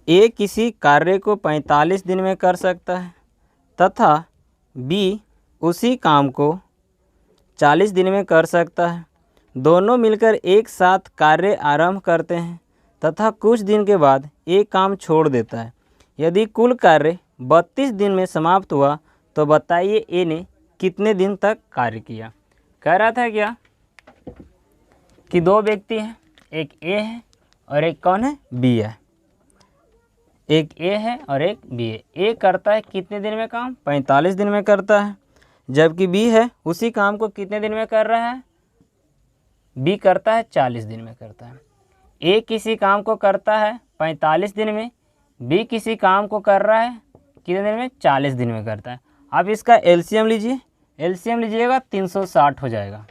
ए किसी कार्य को 45 दिन में कर सकता है तथा बी उसी काम को 40 दिन में कर सकता है। दोनों मिलकर एक साथ कार्य आरंभ करते हैं तथा कुछ दिन के बाद एक काम छोड़ देता है। यदि कुल कार्य 32 दिन में समाप्त हुआ तो बताइए ए ने कितने दिन तक कार्य किया। कह रहा था क्या कि दो व्यक्ति हैं, एक ए है और एक कौन है, बी है। एक ए है और एक बी है। ए करता है कितने दिन में काम, 45 दिन में करता है, जबकि बी है उसी काम को कितने दिन में कर रहा है, बी करता है 40 दिन में करता है। ए किसी काम को करता है 45 दिन में, बी किसी काम को कर रहा है कितने दिन में, 40 दिन में करता है। अब इसका एलसीएम लीजिए, एलसीएम लीजिएगा 360 हो जाएगा।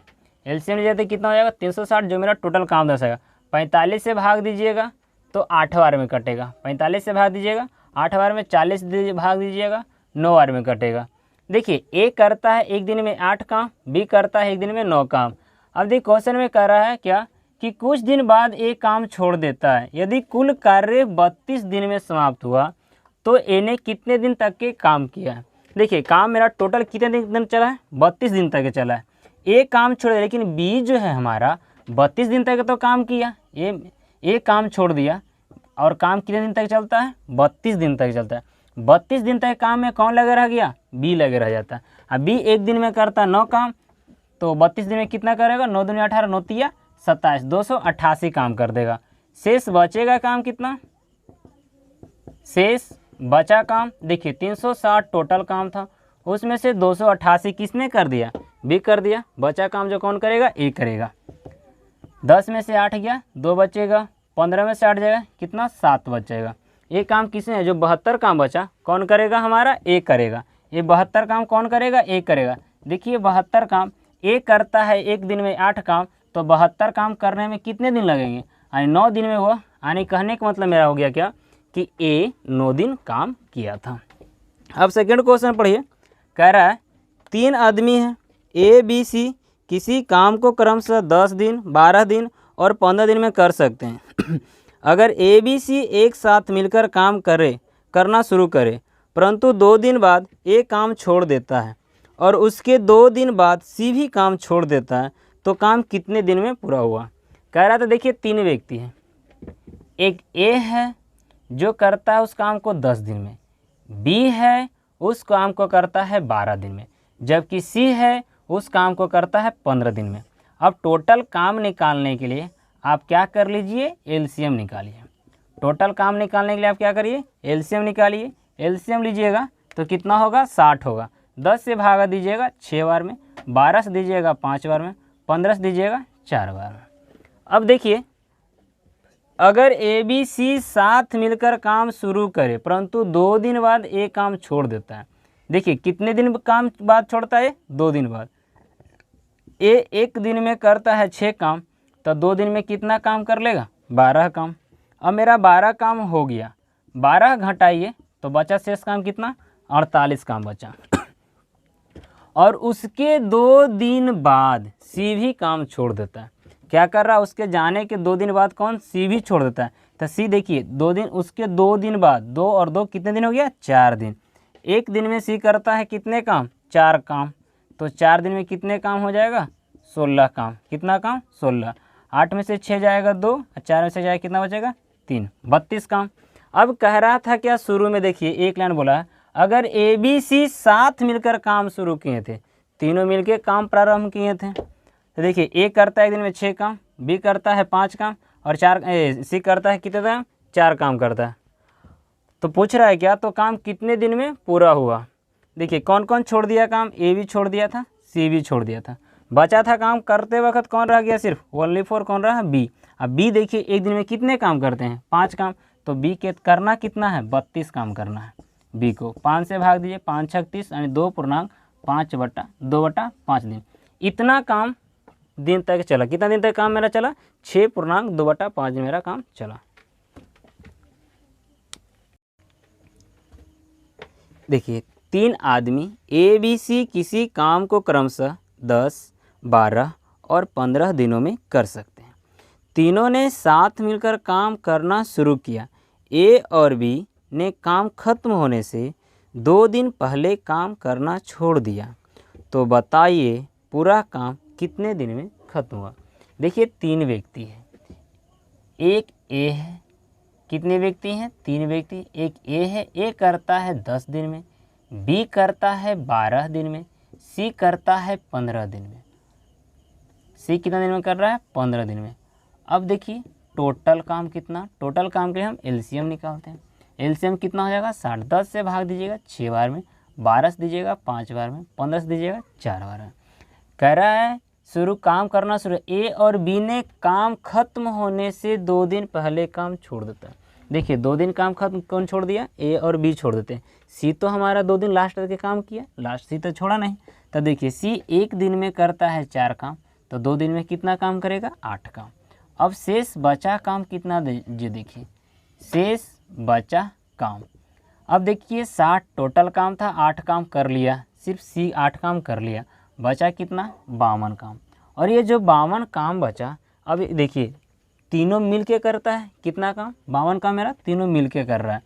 एलसीएम लीजिए तो कितना हो जाएगा 360, जो मेरा टोटल काम दर्शाएगा। 45 से भाग दीजिएगा तो 8 बार में कटेगा, 45 से भाग दीजिएगा 8 बार में, 40 भाग दीजिएगा 9 बार में कटेगा। देखिए ए करता है एक दिन में 8 काम, बी करता है एक दिन में 9 काम। अब देखिए क्वेश्चन में कह रहा है क्या कि कुछ दिन बाद एक काम छोड़ देता है। यदि कुल कार्य 32 दिन में समाप्त हुआ तो ए ने कितने दिन तक के काम किया है। देखिए काम मेरा टोटल कितने दिन चला है, 32 दिन तक चला है। एक काम छोड़ दिया, लेकिन बी जो है हमारा 32 दिन तक तो काम किया, ये काम छोड़ दिया। और काम कितने दिन तक चलता है, 32 दिन तक चलता है। 32 दिन तक काम में कौन लगे रह गया, बी लगे रह जाता है। अब बी एक दिन में करता 9 काम, तो 32 दिन में कितना करेगा, 9 दूनी 18, 9 तिया 27, 288 काम कर देगा। शेष बचेगा काम कितना, शेष बचा काम देखिए 360 टोटल काम था, उसमें से 288 किसने कर दिया, बी कर दिया। बचा काम जो कौन करेगा, ए करेगा। 10 में से 8 गया, 2 बचेगा। 15 में से 8 जाएगा कितना, 7 बचेगा। ये काम किसने, जो 72 काम बचा कौन करेगा, हमारा ए करेगा। ये 72 काम कौन करेगा, ए करेगा। देखिए 72 काम ए करता है एक दिन में 8 काम, तो 72 काम करने में कितने दिन लगेंगे, यानी 9 दिन में वो, यानी कहने का मतलब मेरा हो गया क्या कि ए 9 दिन काम किया था। अब सेकंड क्वेश्चन पढ़िए। कह रहा है 3 आदमी हैं ए बी सी, किसी काम को क्रमशः 10 दिन, 12 दिन और 15 दिन में कर सकते हैं। अगर ए बी सी एक साथ मिलकर काम करना शुरू करे, परंतु 2 दिन बाद ए काम छोड़ देता है और उसके 2 दिन बाद सी भी काम छोड़ देता है, तो काम कितने दिन में पूरा हुआ। कह रहा था देखिए 3 व्यक्ति हैं, एक ए है जो करता है उस काम को 10 दिन में, बी है उस काम को करता है 12 दिन में, जबकि सी है उस काम को करता है 15 दिन में। अब टोटल काम निकालने के लिए आप क्या कर लीजिए, एलसीएम निकालिए। टोटल काम निकालने के लिए आप क्या करिए, एलसीएम निकालिए। एलसीएम लीजिएगा तो कितना होगा, 60 होगा। 10 से भागा दीजिएगा 6 बार में, 12 से दीजिएगा 5 बार में, 15 से दीजिएगा 4 बार में। अब देखिए अगर ए बी सी साथ मिलकर काम शुरू करे परंतु 2 दिन बाद एक काम छोड़ देता है। देखिए कितने दिन काम बाद छोड़ता है, 2 दिन बाद। ए एक दिन में करता है 6 काम, तो 2 दिन में कितना काम कर लेगा, 12 काम। अब मेरा 12 काम हो गया, 12 घटाइए तो बचा शेष काम कितना, 48 काम बचा। और उसके 2 दिन बाद सी भी काम छोड़ देता है। क्या कर रहा है, उसके जाने के 2 दिन बाद कौन, सी भी छोड़ देता है। तो सी देखिए 2 दिन, उसके 2 दिन बाद, 2 और 2 कितने दिन हो गया, 4 दिन। एक दिन में सी करता है कितने काम, 4 काम, तो 4 दिन में कितने काम हो जाएगा, 16 काम। कितना काम, 16। 8 में से 6 जाएगा 2, 4 में से जाएगा कितना बचेगा, 3, 32 काम। अब कह रहा था क्या, शुरू में देखिए एक लाइन बोला है, अगर ए बी सी साथ मिलकर काम शुरू किए थे, तीनों मिलकर काम प्रारंभ किए थे, तो देखिए ए करता है एक दिन में 6 काम, बी करता है 5 काम और सी करता है कितने काम, 4 काम करता है। तो पूछ रहा है क्या, तो काम कितने दिन में पूरा हुआ। देखिए कौन कौन छोड़ दिया काम, ए भी छोड़ दिया था, सी भी छोड़ दिया था। बचा था काम करते वक्त कौन रह गया, सिर्फ ओनली फॉर कौन रहा, बी। अब बी देखिए एक दिन में कितने काम करते हैं, 5 काम, तो बी के करना कितना है, 32 काम करना है। बी को 5 से भाग दीजिए, 5 छक 30, यानी 2.5 दिन। इतना काम दिन तक चला। कितना दिन तक काम मेरा चला, 6.2/5 दिन मेरा काम चला। देखिए 3 आदमी ए बी सी किसी काम को क्रमशः 10, 12 और 15 दिनों में कर सकते हैं। तीनों ने साथ मिलकर काम करना शुरू किया। ए और बी ने काम खत्म होने से 2 दिन पहले काम करना छोड़ दिया, तो बताइए पूरा काम कितने दिन में खत्म हुआ। देखिए 3 व्यक्ति हैं, एक ए है, कितने व्यक्ति हैं? 3 व्यक्ति। एक ए है, ए करता है 10 दिन में, बी करता है 12 दिन में, सी करता है 15 दिन में। सी कितना दिन में कर रहा है? 15 दिन में। अब देखिए टोटल काम कितना, टोटल काम के लिए हम एलसीएम निकालते हैं। एलसीएम कितना हो जाएगा? 60। 10 से भाग दीजिएगा 6 बार में, 12 से दीजिएगा 5 बार में, 15 से दीजिएगा 4 बार में। कह रहा है काम करना शुरू। ए और बी ने काम खत्म होने से 2 दिन पहले काम छोड़ देता है। देखिए 2 दिन काम खत्म कौन छोड़ दिया? ए और बी छोड़ देते हैं। सी तो हमारा 2 दिन लास्ट करके काम किया, लास्ट सी तो छोड़ा नहीं। तो देखिए सी 1 दिन में करता है 4 काम, तो 2 दिन में कितना काम करेगा? 8 काम। अब शेष बचा काम कितना जो देखिए शेष बचा काम। अब देखिए 60 टोटल काम था, 8 काम कर लिया, सिर्फ सी 8 काम कर लिया, बचा कितना? 52 काम। और ये जो 52 काम बचा, अब देखिए तीनों मिल के करता है कितना काम? 52 काम मेरा तीनों मिल के कर रहा है।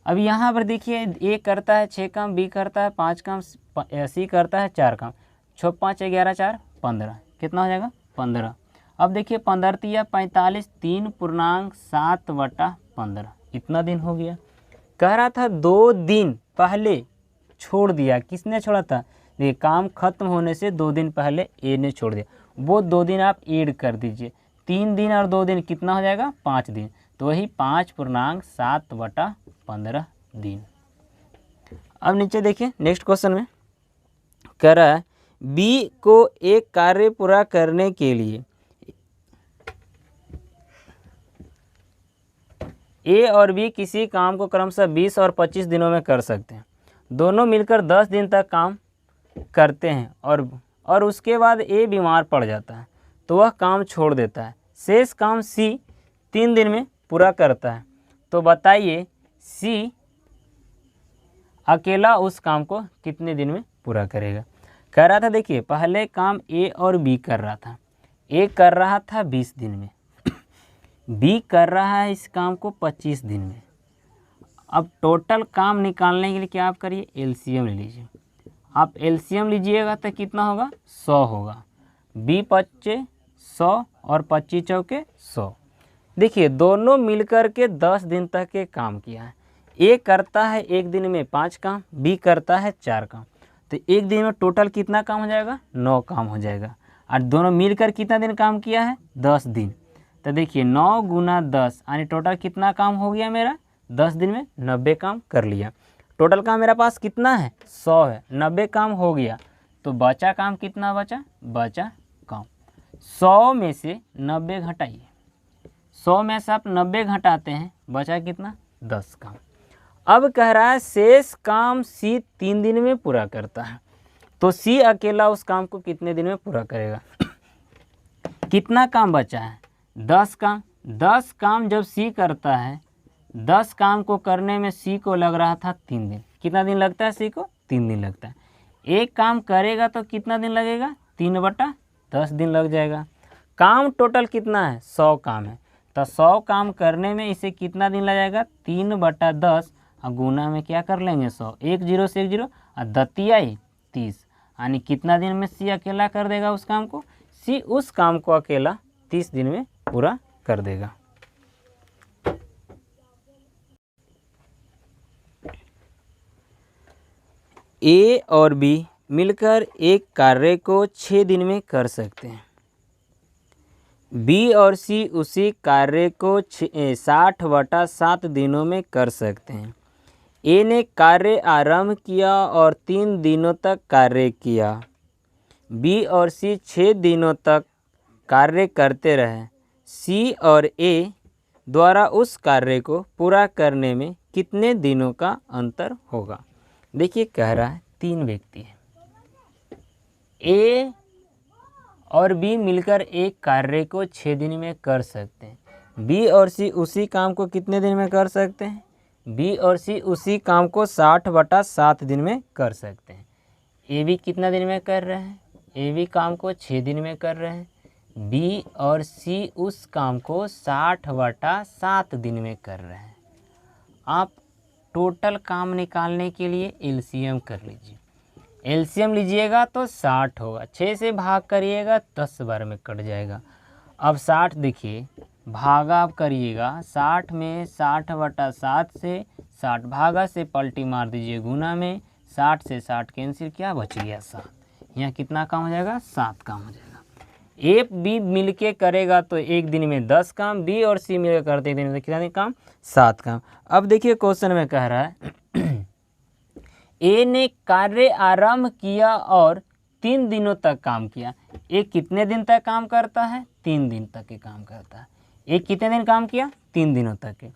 अब यहाँ पर देखिए ए करता है 6 काम, बी करता है 5 काम, सी करता है 4 काम। 6 5 11 4 15, कितना हो जाएगा? 15। अब देखिए 15 तिया 45, 3.7/15, इतना दिन हो गया। कह रहा था 2 दिन पहले छोड़ दिया, किसने छोड़ा था? देखिए काम खत्म होने से 2 दिन पहले ए ने छोड़ दिया, वो 2 दिन आप ऐड कर दीजिए। 3 दिन और 2 दिन कितना हो जाएगा? 5 दिन। तो वही 5.7/15 दिन। अब नीचे देखिए नेक्स्ट क्वेश्चन में कह रहा है बी को एक कार्य पूरा करने के लिए ए और बी किसी काम को क्रमशः 20 और 25 दिनों में कर सकते हैं। दोनों मिलकर 10 दिन तक काम करते हैं और उसके बाद ए बीमार पड़ जाता है, तो वह काम छोड़ देता है। शेष काम सी 3 दिन में पूरा करता है, तो बताइए सी अकेला उस काम को कितने दिन में पूरा करेगा। कह रहा था देखिए पहले काम ए और बी कर रहा था, ए कर रहा था 20 दिन में, बी कर रहा है इस काम को 25 दिन में। अब टोटल काम निकालने के लिए क्या आप करिए? एलसीएम ले लीजिए। आप एलसीएम लीजिएगा तो कितना होगा? 100 होगा। बी 25 100 और 25 चौके 100। देखिए दोनों मिलकर के 10 दिन तक के काम किया है। ए करता है 1 दिन में 5 काम, बी करता है 4 काम, तो 1 दिन में टोटल कितना काम हो जाएगा? 9 काम हो जाएगा। और दोनों मिलकर कितना दिन काम किया है? 10 दिन। तो देखिए 9 गुना 10 यानी टोटल कितना काम हो गया मेरा? 10 दिन में 90 काम कर लिया। टोटल काम मेरा पास कितना है? 100 है, 90 काम हो गया, तो बचा काम कितना बचा? बचा काम 100 में से 90 घटाइए। 100 में से आप 90 घटाते हैं, बचा कितना? 10 काम। अब कह रहा है शेष काम सी 3 दिन में पूरा करता है, तो सी अकेला उस काम को कितने दिन में पूरा करेगा? कितना काम बचा है? 10 काम। 10 काम जब सी करता है, 10 काम को करने में सी को लग रहा था 3 दिन। कितना दिन लगता है सी को? 3 दिन लगता है। एक काम करेगा तो कितना दिन लगेगा? 3/10 दिन लग जाएगा। काम टोटल कितना है? 100 काम है, तो 100 काम करने में इसे कितना दिन लग जाएगा? 3/10 और गुना में क्या कर लेंगे? 100, 1 0 से 1 0 और दतिया 30, यानी कितना दिन में सी अकेला कर देगा उस काम को? सी उस काम को अकेला 30 दिन में पूरा कर देगा। ए और बी मिलकर एक कार्य को 6 दिन में कर सकते हैं। बी और सी उसी कार्य को 60/7 दिनों में कर सकते हैं। ए ने कार्य आरंभ किया और 3 दिनों तक कार्य किया। बी और सी 6 दिनों तक कार्य करते रहे। सी और ए द्वारा उस कार्य को पूरा करने में कितने दिनों का अंतर होगा? देखिए कह रहा है 3 व्यक्ति हैं, ए और बी मिलकर एक कार्य को 6 दिन में कर सकते हैं। बी और सी उसी काम को कितने दिन में कर सकते हैं? बी और सी उसी काम को 60/7 दिन में कर सकते हैं। ए बी कितना दिन में कर रहे हैं? ए बी काम को 6 दिन में कर रहे हैं। बी और सी उस काम को 60/7 दिन में कर रहे हैं। आप टोटल काम निकालने के लिए एलसीएम कर लीजिए। एलसीएम लीजिएगा तो 60 होगा, 6 से भाग करिएगा 10 बार में कट जाएगा। अब 60 देखिए भागा आप करिएगा, 60 में 60/7 से 60 भागा से पलटी मार दीजिए गुना में, 60 से 60 कैंसिल किया बच गया 7। यहाँ कितना काम हो जाएगा? 7 काम हो जाएगा। ए बी मिलके करेगा तो एक दिन में 10 काम, बी और सी मिलकर करते एक दिन में कितना काम? 7 काम। अब देखिए क्वेश्चन में कह रहा है ए ने कार्य आरंभ किया और 3 दिनों तक काम किया। ए कितने दिन तक काम करता है? 3 दिन तक के काम करता है। ए कितने दिन काम किया? 3 दिनों तक के।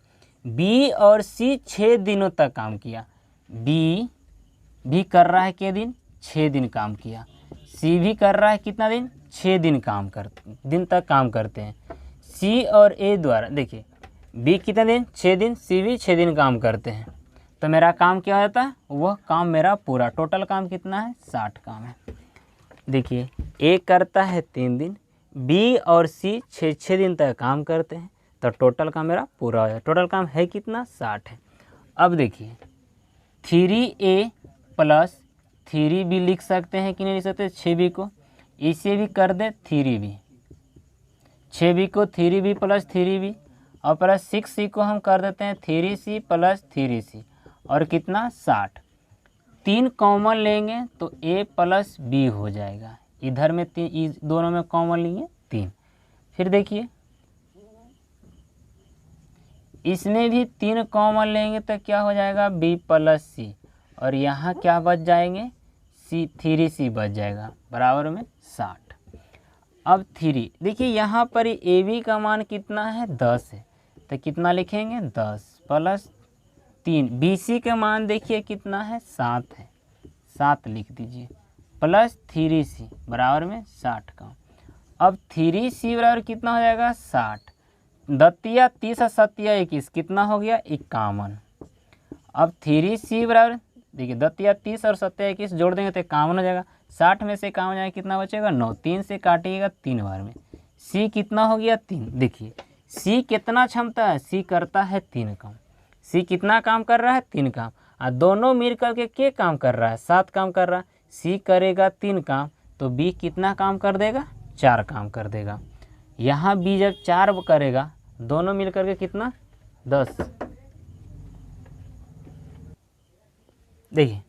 बी और सी 6 दिनों तक काम किया। बी भी कर रहा है के दिन? 6 दिन काम किया। सी भी कर रहा है कितना दिन? 6 दिन तक काम करते हैं। सी और ए द्वारा देखिए बी कितने दिन? 6 दिन, सी भी 6 दिन काम करते हैं। तो मेरा काम क्या होता है? वह काम मेरा पूरा, टोटल काम कितना है? 60 काम है। देखिए ए करता है 3 दिन, बी और सी 6 दिन तक काम करते हैं, तो टोटल काम मेरा पूरा हो जाए। टोटल काम है कितना? 60 है। अब देखिए 3A प्लस 3B लिख सकते हैं कि नहीं लिख सकते? 6B को इसे भी कर दे 3B, 6B को 3B प्लस 3B और प्लस 6C को हम कर देते हैं 3C प्लस 3C और कितना? 60। 3 कॉमन लेंगे तो A प्लस B हो जाएगा। इधर में 3, दोनों में कॉमन लेंगे 3। फिर देखिए इसमें भी 3 कॉमन लेंगे तो क्या हो जाएगा? B प्लस C और यहाँ क्या बच जाएंगे? 3C बच जाएगा बराबर में 60। अब 3 देखिए यहाँ पर AB का मान कितना है? 10 है, तो कितना लिखेंगे? 10 प्लस 3। BC का मान देखिए कितना है? 7 है, 7 लिख दीजिए प्लस 3C बराबर में 60 का। अब 3C बराबर कितना हो जाएगा? 60। दतिया 30 और सतिया 21 कितना हो गया? 51। अब 3C बराबर देखिए दतिया 30 और सतिया 21 जोड़ देंगे तो 51 हो जाएगा। 60 में से काम हो जाएगा कितना बचेगा? 9। 3 से काटिएगा 3 बार में। C कितना हो गया? 3। देखिए C कितना क्षमता है? C करता है 3 काम। C कितना काम कर रहा है? 3 काम। और दोनों मिल करके के काम कर रहा है? 7 काम कर रहा है। C करेगा 3 काम तो B कितना काम कर देगा? 4 काम कर देगा। यहाँ B जब 4 करेगा दोनों मिल करके कितना? 10। देखिए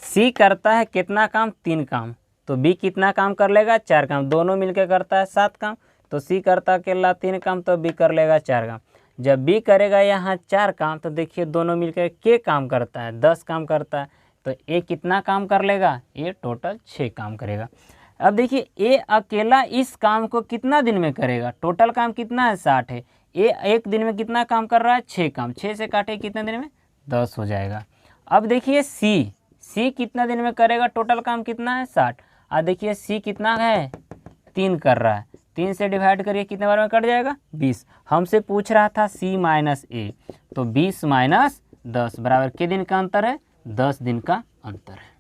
C करता है कितना काम? 3 काम, तो B कितना काम कर लेगा? 4 काम। दोनों मिलकर करता है 7 काम, तो C करता अकेला 3 काम तो B कर लेगा 4 काम। जब B करेगा यहाँ 4 काम तो देखिए दोनों मिलकर के काम करता है? 10 काम करता है, तो A कितना काम कर लेगा? A टोटल 6 काम करेगा। अब देखिए A अकेला इस काम को कितना दिन में करेगा? टोटल काम कितना है? 60 है। A एक दिन में कितना काम कर रहा है? 6 काम। 6 से काटे कितने दिन में? 10 हो जाएगा। अब देखिए C कितना दिन में करेगा? टोटल काम कितना है? 60। और देखिए C कितना है? 3 कर रहा है। 3 से डिवाइड करिए कितने बार में कट जाएगा? 20। हमसे पूछ रहा था C माइनस A, तो 20 माइनस 10 बराबर के दिन का अंतर है? 10 दिन का अंतर है।